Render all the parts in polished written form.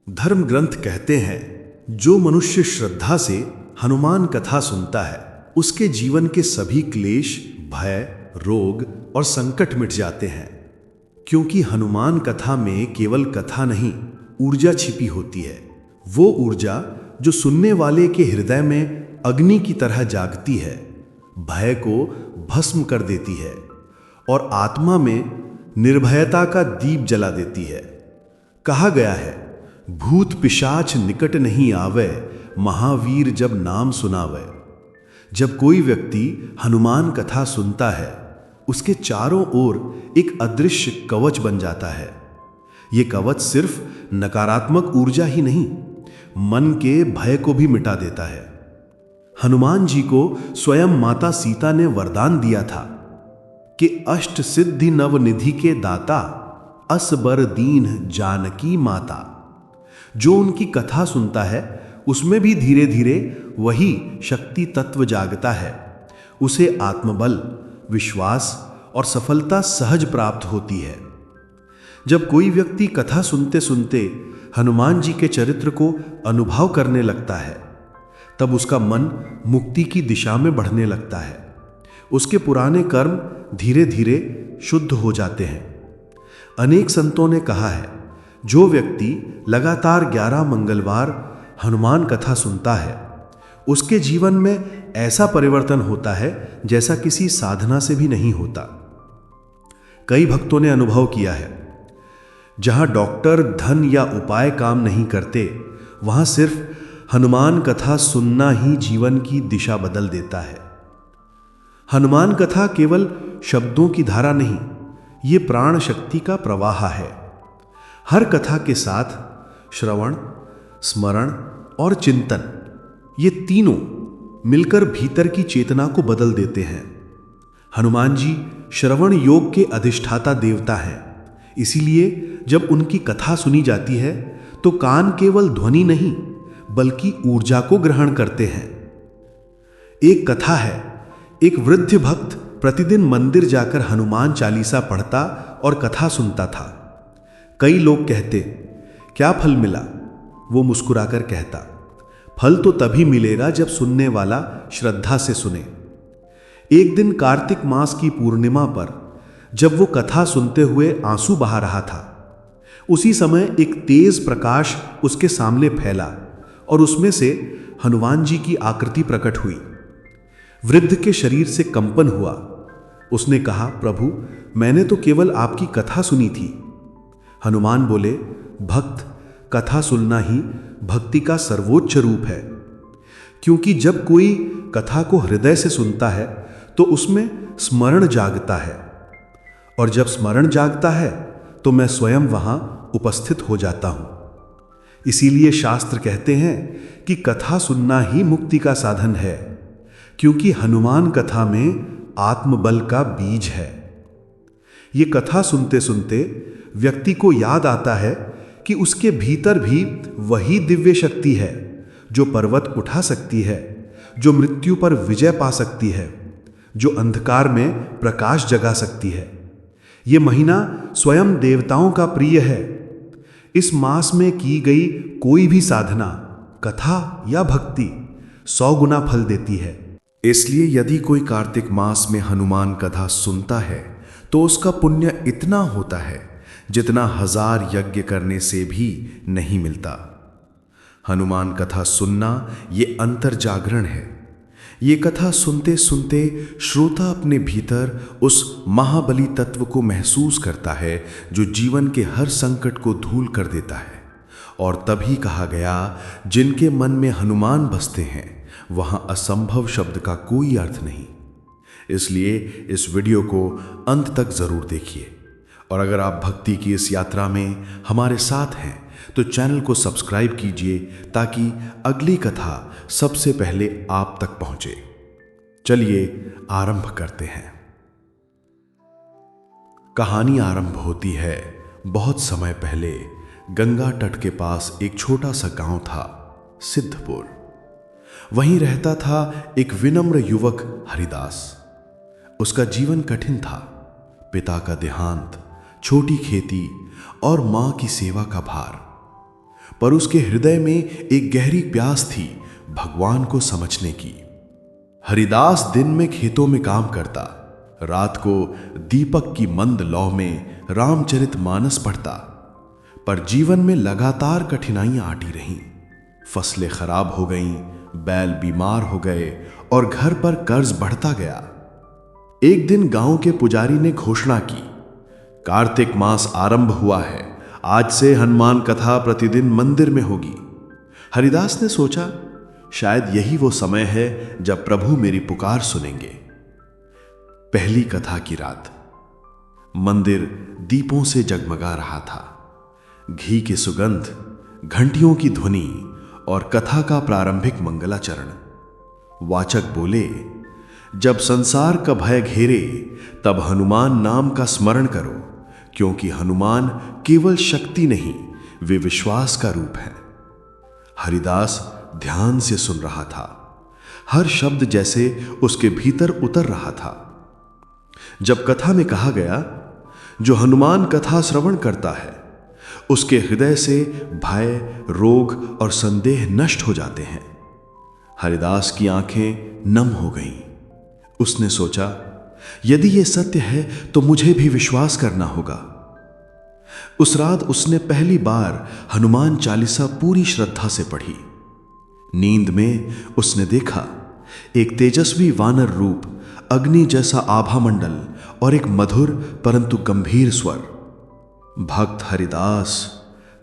धर्म ग्रंथ कहते हैं, जो मनुष्य श्रद्धा से हनुमान कथा सुनता है उसके जीवन के सभी क्लेश, भय, रोग और संकट मिट जाते हैं। क्योंकि हनुमान कथा में केवल कथा नहीं, ऊर्जा छिपी होती है। वो ऊर्जा जो सुनने वाले के हृदय में अग्नि की तरह जागती है, भय को भस्म कर देती है और आत्मा में निर्भयता का दीप जला देती है। कहा गया है, भूत पिशाच निकट नहीं आवे, महावीर जब नाम सुनावे। जब कोई व्यक्ति हनुमान कथा सुनता है, उसके चारों ओर एक अदृश्य कवच बन जाता है। ये कवच सिर्फ नकारात्मक ऊर्जा ही नहीं, मन के भय को भी मिटा देता है। हनुमान जी को स्वयं माता सीता ने वरदान दिया था कि अष्ट सिद्धि नवनिधि के दाता, असबर दीन जानकी माता। जो उनकी कथा सुनता है उसमें भी धीरे धीरे वही शक्ति तत्व जागता है। उसे आत्मबल, विश्वास और सफलता सहज प्राप्त होती है। जब कोई व्यक्ति कथा सुनते सुनते हनुमान जी के चरित्र को अनुभव करने लगता है, तब उसका मन मुक्ति की दिशा में बढ़ने लगता है। उसके पुराने कर्म धीरे धीरे शुद्ध हो जाते हैं। अनेक संतों ने कहा है, जो व्यक्ति लगातार 11 मंगलवार हनुमान कथा सुनता है, उसके जीवन में ऐसा परिवर्तन होता है जैसा किसी साधना से भी नहीं होता। कई भक्तों ने अनुभव किया है, जहां डॉक्टर, धन या उपाय काम नहीं करते, वहां सिर्फ हनुमान कथा सुनना ही जीवन की दिशा बदल देता है। हनुमान कथा केवल शब्दों की धारा नहीं, ये प्राण शक्ति का प्रवाह है। हर कथा के साथ श्रवण, स्मरण और चिंतन, ये तीनों मिलकर भीतर की चेतना को बदल देते हैं। हनुमान जी श्रवण योग के अधिष्ठाता देवता हैं। इसीलिए जब उनकी कथा सुनी जाती है तो कान केवल ध्वनि नहीं बल्कि ऊर्जा को ग्रहण करते हैं। एक कथा है, एक वृद्ध भक्त प्रतिदिन मंदिर जाकर हनुमान चालीसा पढ़ता और कथा सुनता था। कई लोग कहते, क्या फल मिला? वो मुस्कुराकर कहता, फल तो तभी मिलेगा जब सुनने वाला श्रद्धा से सुने। एक दिन कार्तिक मास की पूर्णिमा पर जब वो कथा सुनते हुए आंसू बहा रहा था, उसी समय एक तेज प्रकाश उसके सामने फैला और उसमें से हनुमान जी की आकृति प्रकट हुई। वृद्ध के शरीर से कंपन हुआ। उसने कहा, प्रभु, मैंने तो केवल आपकी कथा सुनी थी। हनुमान बोले, भक्त, कथा सुनना ही भक्ति का सर्वोच्च रूप है। क्योंकि जब कोई कथा को हृदय से सुनता है तो उसमें स्मरण जागता है, और जब स्मरण जागता है तो मैं स्वयं वहां उपस्थित हो जाता हूं। इसीलिए शास्त्र कहते हैं कि कथा सुनना ही मुक्ति का साधन है, क्योंकि हनुमान कथा में आत्मबल का बीज है। ये कथा सुनते सुनते व्यक्ति को याद आता है कि उसके भीतर भी वही दिव्य शक्ति है जो पर्वत उठा सकती है, जो मृत्यु पर विजय पा सकती है, जो अंधकार में प्रकाश जगा सकती है। ये महीना स्वयं देवताओं का प्रिय है। इस मास में की गई कोई भी साधना, कथा या भक्ति 100 गुना फल देती है। इसलिए यदि कोई कार्तिक मास में हनुमान कथा सुनता है तो उसका पुण्य इतना होता है जितना 1000 यज्ञ करने से भी नहीं मिलता। हनुमान कथा सुनना ये अंतर जागरण है। ये कथा सुनते सुनते श्रोता अपने भीतर उस महाबली तत्व को महसूस करता है जो जीवन के हर संकट को धूल कर देता है। और तभी कहा गया, जिनके मन में हनुमान बसते हैं वहां असंभव शब्द का कोई अर्थ नहीं। इसलिए इस वीडियो को अंत तक जरूर देखिए, और अगर आप भक्ति की इस यात्रा में हमारे साथ हैं तो चैनल को सब्सक्राइब कीजिए ताकि अगली कथा सबसे पहले आप तक पहुंचे। चलिए आरंभ करते हैं। कहानी आरंभ होती है बहुत समय पहले। गंगा तट के पास एक छोटा सा गांव था, सिद्धपुर। वहीं रहता था एक विनम्र युवक हरिदास। उसका जीवन कठिन था। पिता का देहांत, छोटी खेती और मां की सेवा का भार। पर उसके हृदय में एक गहरी प्यास थी भगवान को समझने की। हरिदास दिन में खेतों में काम करता, रात को दीपक की मंद लौ में रामचरितमानस पढ़ता। पर जीवन में लगातार कठिनाइयां आती रहीं। फसलें खराब हो गईं, बैल बीमार हो गए और घर पर कर्ज बढ़ता गया। एक दिन गांव के पुजारी ने घोषणा की, कार्तिक मास आरंभ हुआ है, आज से हनुमान कथा प्रतिदिन मंदिर में होगी। हरिदास ने सोचा, शायद यही वो समय है जब प्रभु मेरी पुकार सुनेंगे। पहली कथा की रात मंदिर दीपों से जगमगा रहा था। घी की सुगंध, घंटियों की ध्वनि और कथा का प्रारंभिक मंगलाचरण। वाचक बोले, जब संसार का भय घेरे तब हनुमान नाम का स्मरण करो, क्योंकि हनुमान केवल शक्ति नहीं, वे विश्वास का रूप है। हरिदास ध्यान से सुन रहा था, हर शब्द जैसे उसके भीतर उतर रहा था। जब कथा में कहा गया, जो हनुमान कथा श्रवण करता है उसके हृदय से भय, रोग और संदेह नष्ट हो जाते हैं, हरिदास की आंखें नम हो गईं। उसने सोचा, यदि यह सत्य है तो मुझे भी विश्वास करना होगा। उस रात उसने पहली बार हनुमान चालीसा पूरी श्रद्धा से पढ़ी। नींद में उसने देखा, एक तेजस्वी वानर रूप, अग्नि जैसा आभा मंडल और एक मधुर परंतु गंभीर स्वर। भक्त हरिदास,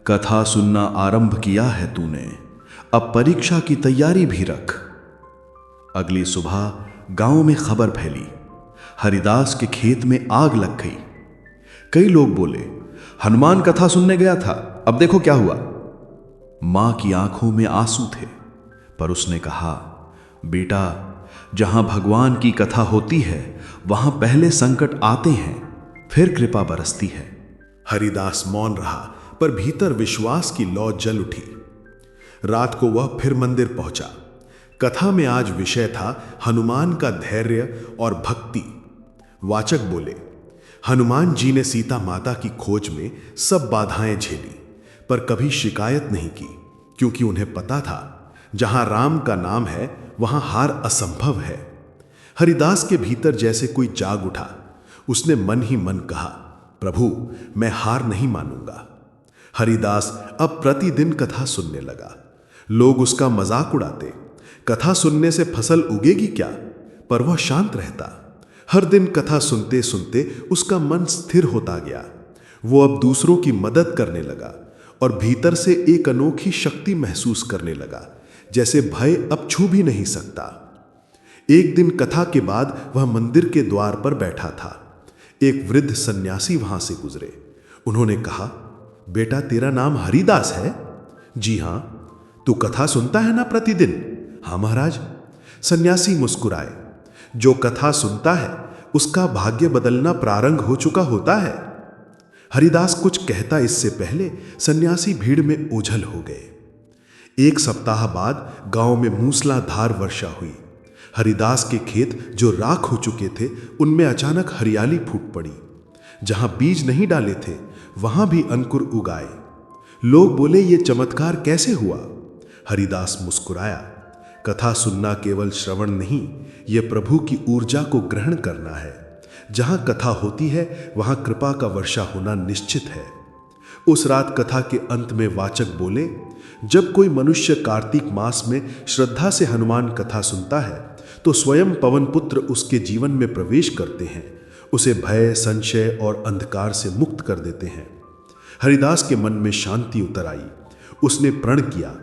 कथा सुनना आरंभ किया है तूने, अब परीक्षा की तैयारी भी रख। अगली सुबह गांव में खबर फैली, हरिदास के खेत में आग लग गई। कई लोग बोले, हनुमान कथा सुनने गया था, अब देखो क्या हुआ। मां की आंखों में आंसू थे, पर उसने कहा, बेटा, जहां भगवान की कथा होती है वहां पहले संकट आते हैं, फिर कृपा बरसती है। हरिदास मौन रहा, पर भीतर विश्वास की लौ जल उठी। रात को वह फिर मंदिर पहुंचा। कथा में आज विषय था हनुमान का धैर्य और भक्ति। वाचक बोले, हनुमान जी ने सीता माता की खोज में सब बाधाएं झेली, पर कभी शिकायत नहीं की, क्योंकि उन्हें पता था जहां राम का नाम है वहां हार असंभव है। हरिदास के भीतर जैसे कोई जाग उठा। उसने मन ही मन कहा, प्रभु, मैं हार नहीं मानूंगा। हरिदास अब प्रतिदिन कथा सुनने लगा। लोग उसका मजाक उड़ाते, कथा सुनने से फसल उगेगी क्या, पर वह शांत रहता। हर दिन कथा सुनते सुनते उसका मन स्थिर होता गया। वो अब दूसरों की मदद करने लगा और भीतर से एक अनोखी शक्ति महसूस करने लगा, जैसे भय अब छू भी नहीं सकता। एक दिन कथा के बाद वह मंदिर के द्वार पर बैठा था। एक वृद्ध सन्यासी वहां से गुजरे। उन्होंने कहा, बेटा, तेरा नाम हरिदास है? जी हां। तू कथा सुनता है ना प्रतिदिन? हाँ महाराज। सन्यासी मुस्कुराए। जो कथा सुनता है उसका भाग्य बदलना प्रारंभ हो चुका होता है। हरिदास कुछ कहता इससे पहले सन्यासी भीड़ में ओझल हो गए। एक सप्ताह बाद गांव में मूसलाधार वर्षा हुई। हरिदास के खेत जो राख हो चुके थे उनमें अचानक हरियाली फूट पड़ी। जहां बीज नहीं डाले थे वहां भी अंकुर उगाए। लोग बोले, ये चमत्कार कैसे हुआ? हरिदास मुस्कुराया, कथा सुनना केवल श्रवण नहीं, यह प्रभु की ऊर्जा को ग्रहण करना है। जहां कथा होती है वहां कृपा का वर्षा होना निश्चित है। उस रात कथा के अंत में वाचक बोले, जब कोई मनुष्य कार्तिक मास में श्रद्धा से हनुमान कथा सुनता है तो स्वयं पवन पुत्र उसके जीवन में प्रवेश करते हैं, उसे भय, संशय और अंधकार से मुक्त कर देते हैं। हरिदास के मन में शांति उतर आई। उसने प्रण किया,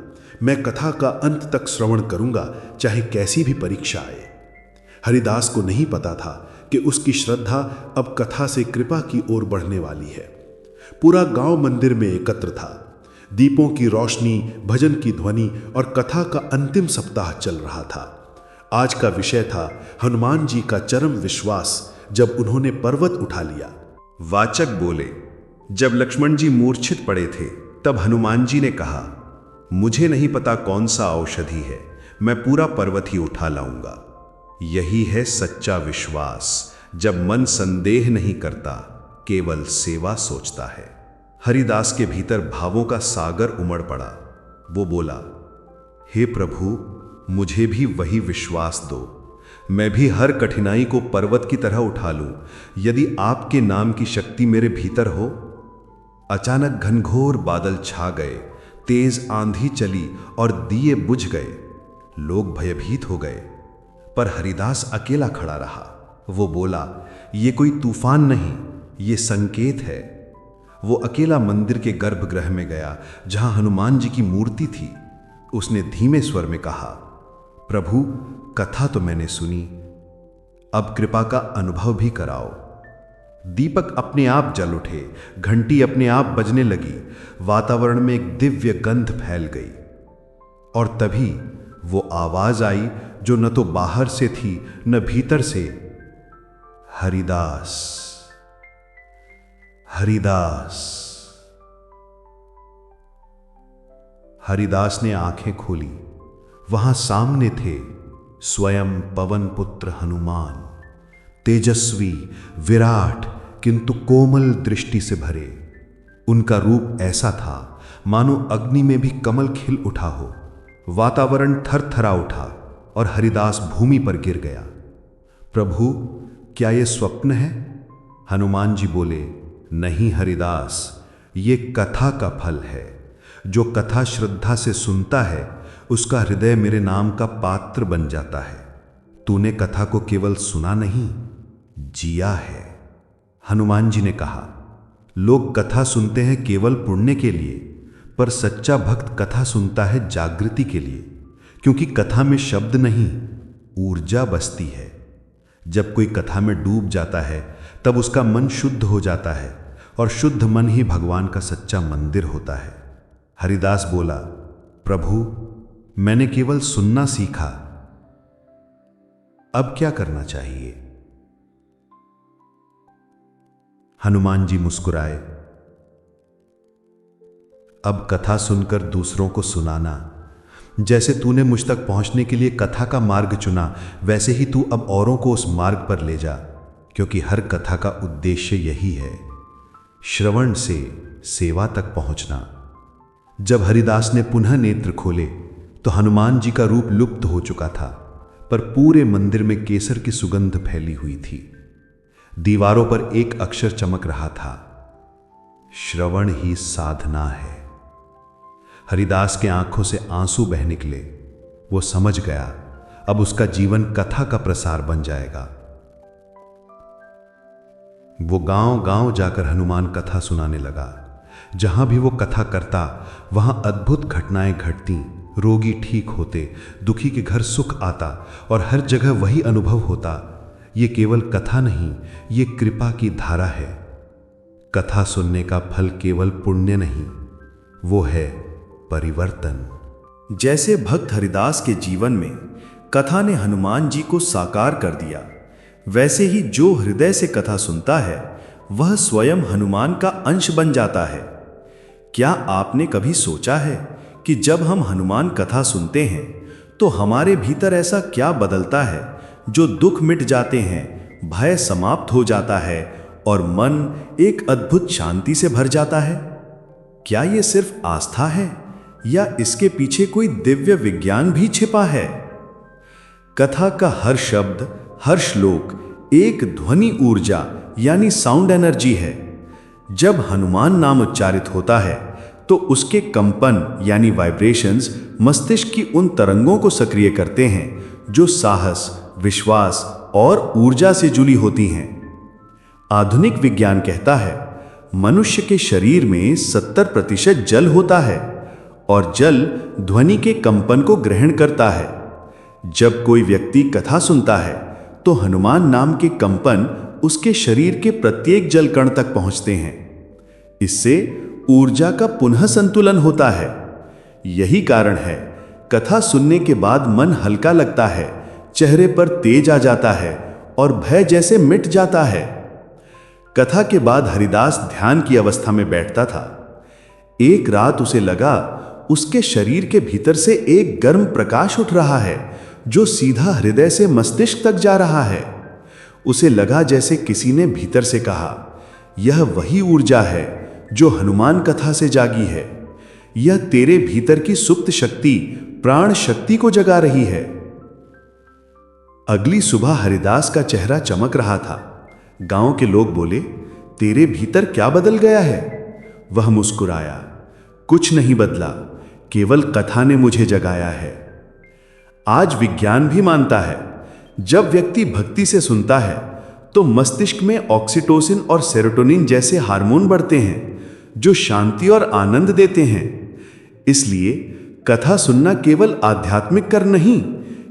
मैं कथा का अंत तक श्रवण करूंगा, चाहे कैसी भी परीक्षा आए। हरिदास को नहीं पता था कि उसकी श्रद्धा अब कथा से कृपा की ओर बढ़ने वाली है। पूरा गांव मंदिर में एकत्र था। दीपों की रोशनी, भजन की ध्वनि और कथा का अंतिम सप्ताह चल रहा था। आज का विषय था हनुमान जी का चरम विश्वास, जब उन्होंने पर्वत उठा लिया। वाचक बोले, जब लक्ष्मण जी मूर्छित पड़े थे तब हनुमान जी ने कहा, मुझे नहीं पता कौन सा औषधि है, मैं पूरा पर्वत ही उठा लाऊंगा। यही है सच्चा विश्वास, जब मन संदेह नहीं करता, केवल सेवा सोचता है। हरिदास के भीतर भावों का सागर उमड़ पड़ा। वो बोला, हे प्रभु, मुझे भी वही विश्वास दो। मैं भी हर कठिनाई को पर्वत की तरह उठा लूं, यदि आपके नाम की शक्ति मेरे भीतर हो। अचानक घनघोर बादल छा गए, तेज आंधी चली और दिए बुझ गए। लोग भयभीत हो गए, पर हरिदास अकेला खड़ा रहा। वो बोला, ये कोई तूफान नहीं, ये संकेत है। वो अकेला मंदिर के गर्भगृह में गया, जहां हनुमान जी की मूर्ति थी। उसने धीमे स्वर में कहा, प्रभु, कथा तो मैंने सुनी, अब कृपा का अनुभव भी कराओ। दीपक अपने आप जल उठे, घंटी अपने आप बजने लगी, वातावरण में एक दिव्य गंध फैल गई। और तभी वो आवाज आई जो न तो बाहर से थी न भीतर से, हरिदास, हरिदास। हरिदास ने आंखें खोली। वहां सामने थे स्वयं पवन पुत्र हनुमान, तेजस्वी, विराट, किंतु कोमल दृष्टि से भरे। उनका रूप ऐसा था मानो अग्नि में भी कमल खिल उठा हो। वातावरण थरथरा उठा और हरिदास भूमि पर गिर गया। प्रभु, क्या यह स्वप्न है? हनुमान जी बोले, नहीं हरिदास, ये कथा का फल है। जो कथा श्रद्धा से सुनता है, उसका हृदय मेरे नाम का पात्र बन जाता है। तूने कथा को केवल सुना नहीं, जिया है। हनुमान जी ने कहा, लोग कथा सुनते हैं केवल पुण्य के लिए, पर सच्चा भक्त कथा सुनता है जागृति के लिए, क्योंकि कथा में शब्द नहीं, ऊर्जा बसती है। जब कोई कथा में डूब जाता है, तब उसका मन शुद्ध हो जाता है, और शुद्ध मन ही भगवान का सच्चा मंदिर होता है। हरिदास बोला, प्रभु, मैंने केवल सुनना सीखा, अब क्या करना चाहिए? हनुमान जी मुस्कुराए, अब कथा सुनकर दूसरों को सुनाना। जैसे तूने मुझ तक पहुंचने के लिए कथा का मार्ग चुना, वैसे ही तू अब औरों को उस मार्ग पर ले जा, क्योंकि हर कथा का उद्देश्य यही है, श्रवण से सेवा तक पहुंचना। जब हरिदास ने पुनः नेत्र खोले तो हनुमान जी का रूप लुप्त हो चुका था, पर पूरे मंदिर में केसर की सुगंध फैली हुई थी। दीवारों पर एक अक्षर चमक रहा था, श्रवण ही साधना है। हरिदास के आंखों से आंसू बह निकले। वो समझ गया, अब उसका जीवन कथा का प्रसार बन जाएगा। वो गांव-गांव जाकर हनुमान कथा सुनाने लगा। जहां भी वो कथा करता, वहां अद्भुत घटनाएं घटती, रोगी ठीक होते, दुखी के घर सुख आता, और हर जगह वही अनुभव होता, ये केवल कथा नहीं, ये कृपा की धारा है। कथा सुनने का फल केवल पुण्य नहीं, वो है परिवर्तन। जैसे भक्त हरिदास के जीवन में कथा ने हनुमान जी को साकार कर दिया, वैसे ही जो हृदय से कथा सुनता है, वह स्वयं हनुमान का अंश बन जाता है। क्या आपने कभी सोचा है कि जब हम हनुमान कथा सुनते हैं, तो हमारे भीतर ऐसा क्या बदलता है, जो दुख मिट जाते हैं, भय समाप्त हो जाता है और मन एक अद्भुत शांति से भर जाता है? क्या ये सिर्फ आस्था है, या इसके पीछे कोई दिव्य विज्ञान भी छिपा है? कथा का हर शब्द, हर श्लोक एक ध्वनि ऊर्जा यानी साउंड एनर्जी है। जब हनुमान नाम उच्चारित होता है, तो उसके कंपन यानी वाइब्रेशंस मस्तिष्क की उन तरंगों को सक्रिय करते हैं जो साहस, विश्वास और ऊर्जा से जुड़ी होती हैं। आधुनिक विज्ञान कहता है, मनुष्य के शरीर में 70% जल होता है, और जल ध्वनि के कंपन को ग्रहण करता है। जब कोई व्यक्ति कथा सुनता है, तो हनुमान नाम के कंपन उसके शरीर के प्रत्येक जल कण तक पहुंचते हैं। इससे ऊर्जा का पुनः संतुलन होता है। यही कारण है, कथा सुनने के बाद मन हल्का लगता है, चेहरे पर तेज आ जाता है और भय जैसे मिट जाता है। कथा के बाद हरिदास ध्यान की अवस्था में बैठता था। एक रात उसे लगा, उसके शरीर के भीतर से एक गर्म प्रकाश उठ रहा है, जो सीधा हृदय से मस्तिष्क तक जा रहा है। उसे लगा जैसे किसी ने भीतर से कहा, यह वही ऊर्जा है जो हनुमान कथा से जागी है। यह तेरे भीतर की सुप्त शक्ति, प्राण शक्ति को जगा रही है। अगली सुबह हरिदास का चेहरा चमक रहा था। गांव के लोग बोले, तेरे भीतर क्या बदल गया है? वह मुस्कुराया, कुछ नहीं बदला, केवल कथा ने मुझे जगाया है। आज विज्ञान भी मानता है, जब व्यक्ति भक्ति से सुनता है तो मस्तिष्क में ऑक्सीटोसिन और सेरोटोनिन जैसे हार्मोन बढ़ते हैं, जो शांति और आनंद देते हैं। इसलिए कथा सुनना केवल आध्यात्मिक कर्म नहीं,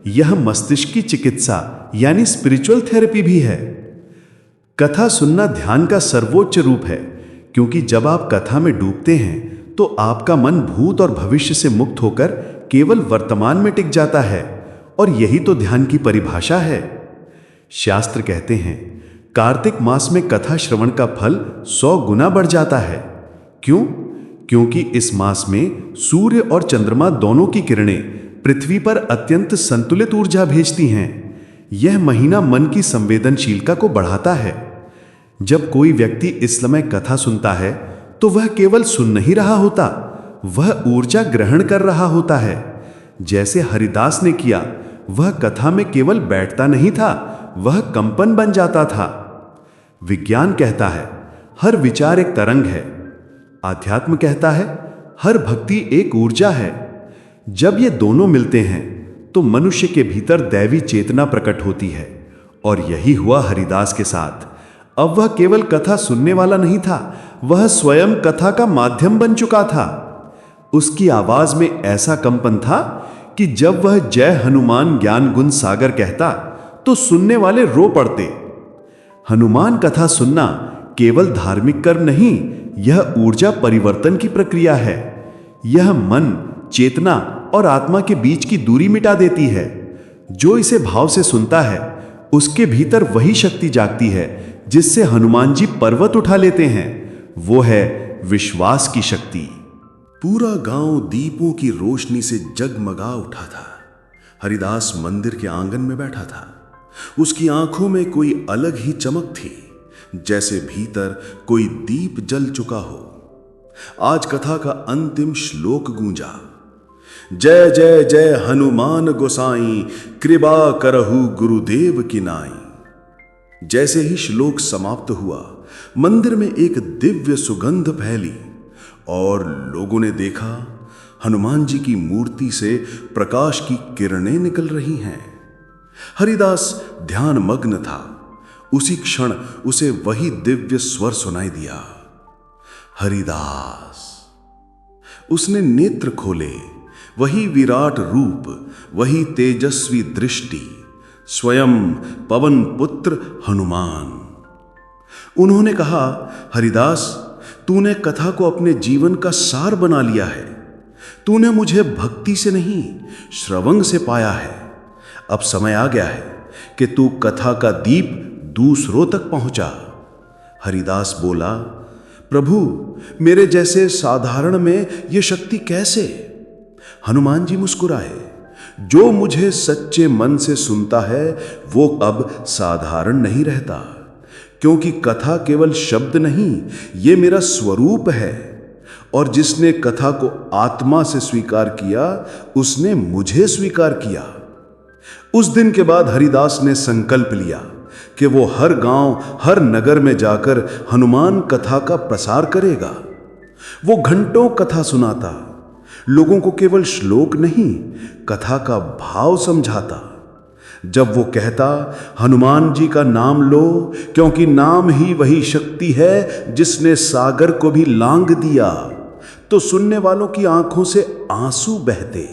यह मस्तिष्क की चिकित्सा यानी स्पिरिचुअल थेरेपी भी है। कथा सुनना ध्यान का सर्वोच्च रूप है, क्योंकि जब आप कथा में डूबते हैं तो आपका मन भूत और भविष्य से मुक्त होकर केवल वर्तमान में टिक जाता है, और यही तो ध्यान की परिभाषा है। शास्त्र कहते हैं, कार्तिक मास में कथा श्रवण का फल 100 गुना बढ़ जाता है। क्यों? क्योंकि इस मास में सूर्य और चंद्रमा दोनों की किरणें पृथ्वी पर अत्यंत संतुलित ऊर्जा भेजती हैं। यह महीना मन की संवेदनशीलता को बढ़ाता है। जब कोई व्यक्ति इस समय कथा सुनता है तो वह केवल सुन नहीं रहा होता, वह ऊर्जा ग्रहण कर रहा होता है। जैसे हरिदास ने किया, वह कथा में केवल बैठता नहीं था, वह कंपन बन जाता था। विज्ञान कहता है, हर विचार एक तरंग है। आध्यात्म कहता है, हर भक्ति एक ऊर्जा है। जब ये दोनों मिलते हैं तो मनुष्य के भीतर दैवी चेतना प्रकट होती है, और यही हुआ हरिदास के साथ। अब वह केवल कथा सुनने वाला नहीं था, वह स्वयं कथा का माध्यम बन चुका था। उसकी आवाज में ऐसा कंपन था कि जब वह जय हनुमान ज्ञान गुण सागर कहता तो सुनने वाले रो पड़ते। हनुमान कथा सुनना केवल धार्मिक कर्म नहीं, यह ऊर्जा परिवर्तन की प्रक्रिया है। यह मन, चेतना और आत्मा के बीच की दूरी मिटा देती है। जो इसे भाव से सुनता है, उसके भीतर वही शक्ति जागती है जिससे हनुमान जी पर्वत उठा लेते हैं। वो है विश्वास की शक्ति। पूरा गांव दीपों की रोशनी से जगमगा उठा था। हरिदास मंदिर के आंगन में बैठा था। उसकी आंखों में कोई अलग ही चमक थी, जैसे भीतर कोई दीप जल चुका हो। आज कथा का अंतिम श्लोक गूंजा, जय जय जय हनुमान गोसाई, कृपा करहु गुरुदेव की नाई। जैसे ही श्लोक समाप्त हुआ, मंदिर में एक दिव्य सुगंध फैली और लोगों ने देखा हनुमान जी की मूर्ति से प्रकाश की किरणें निकल रही हैं। हरिदास ध्यान मग्न था। उसी क्षण उसे वही दिव्य स्वर सुनाई दिया, हरिदास। उसने नेत्र खोले, वही विराट रूप, वही तेजस्वी दृष्टि, स्वयं पवन पुत्र हनुमान। उन्होंने कहा, हरिदास, तूने कथा को अपने जीवन का सार बना लिया है। तूने मुझे भक्ति से नहीं, श्रवण से पाया है। अब समय आ गया है कि तू कथा का दीप दूसरों तक पहुंचा। हरिदास बोला, प्रभु, मेरे जैसे साधारण में यह शक्ति कैसे? हनुमान जी मुस्कुराए, जो मुझे सच्चे मन से सुनता है वो अब साधारण नहीं रहता, क्योंकि कथा केवल शब्द नहीं, ये मेरा स्वरूप है। और जिसने कथा को आत्मा से स्वीकार किया, उसने मुझे स्वीकार किया। उस दिन के बाद हरिदास ने संकल्प लिया कि वो हर गांव, हर नगर में जाकर हनुमान कथा का प्रसार करेगा। वो घंटों कथा सुनाता, लोगों को केवल श्लोक नहीं, कथा का भाव समझाता। जब वो कहता, हनुमान जी का नाम लो, क्योंकि नाम ही वही शक्ति है जिसने सागर को भी लांघ दिया, तो सुनने वालों की आंखों से आंसू बहते।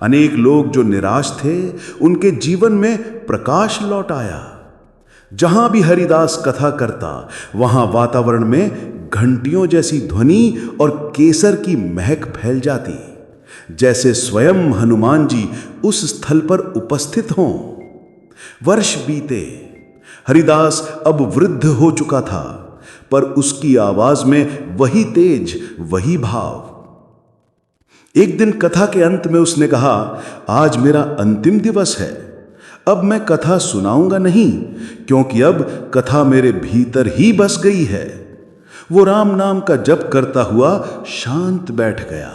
अनेक लोग जो निराश थे, उनके जीवन में प्रकाश लौट आया। जहां भी हरिदास कथा करता, वहां वातावरण में घंटियों जैसी ध्वनि और केसर की महक फैल जाती, जैसे स्वयं हनुमान जी उस स्थल पर उपस्थित हों। वर्ष बीते, हरिदास अब वृद्ध हो चुका था, पर उसकी आवाज में वही तेज, वही भाव। एक दिन कथा के अंत में उसने कहा, आज मेरा अंतिम दिवस है। अब मैं कथा सुनाऊंगा नहीं, क्योंकि अब कथा मेरे भीतर ही बस गई है। वो राम नाम का जप करता हुआ शांत बैठ गया।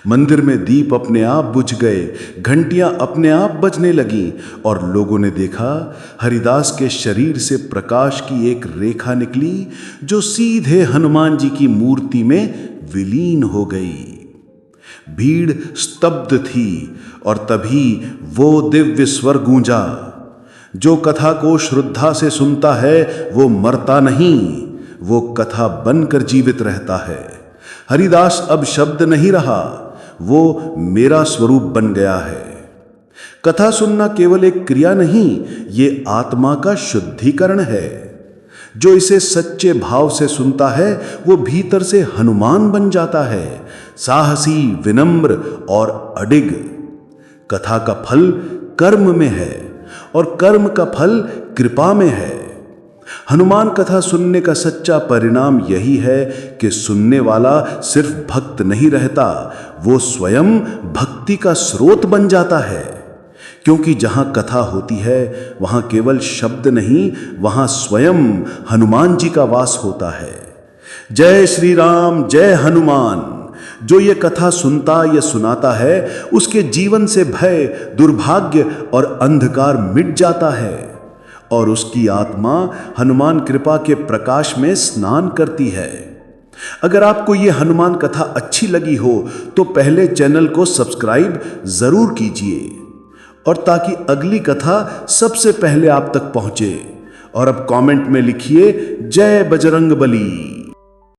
मंदिर में दीप अपने आप बुझ गए, घंटियां अपने आप बजने लगीं और लोगों ने देखा हरिदास के शरीर से प्रकाश की एक रेखा निकली जो सीधे हनुमान जी की मूर्ति में विलीन हो गई। भीड़ स्तब्ध थी और तभी वो दिव्य स्वर गूंजा, जो कथा को श्रद्धा से सुनता है वो मरता नहीं, वो कथा बनकर जीवित रहता है। हरिदास अब शब्द नहीं रहा, वो मेरा स्वरूप बन गया है। कथा सुनना केवल एक क्रिया नहीं, ये आत्मा का शुद्धिकरण है। जो इसे सच्चे भाव से सुनता है वो भीतर से हनुमान बन जाता है, साहसी, विनम्र और अडिग। कथा का फल कर्म में है और कर्म का फल कृपा में है। हनुमान कथा सुनने का सच्चा परिणाम यही है कि सुनने वाला सिर्फ भक्त नहीं रहता, वो स्वयं भक्ति का स्रोत बन जाता है। क्योंकि जहां कथा होती है वहां केवल शब्द नहीं, वहां स्वयं हनुमान जी का वास होता है। जय श्री राम, जय हनुमान। जो ये कथा सुनता या सुनाता है उसके जीवन से भय, दुर्भाग्य और अंधकार मिट जाता है और उसकी आत्मा हनुमान कृपा के प्रकाश में स्नान करती है। अगर आपको ये हनुमान कथा अच्छी लगी हो तो पहले चैनल को सब्सक्राइब जरूर कीजिए और ताकि अगली कथा सबसे पहले आप तक पहुंचे। और अब कमेंट में लिखिए जय बजरंग बली।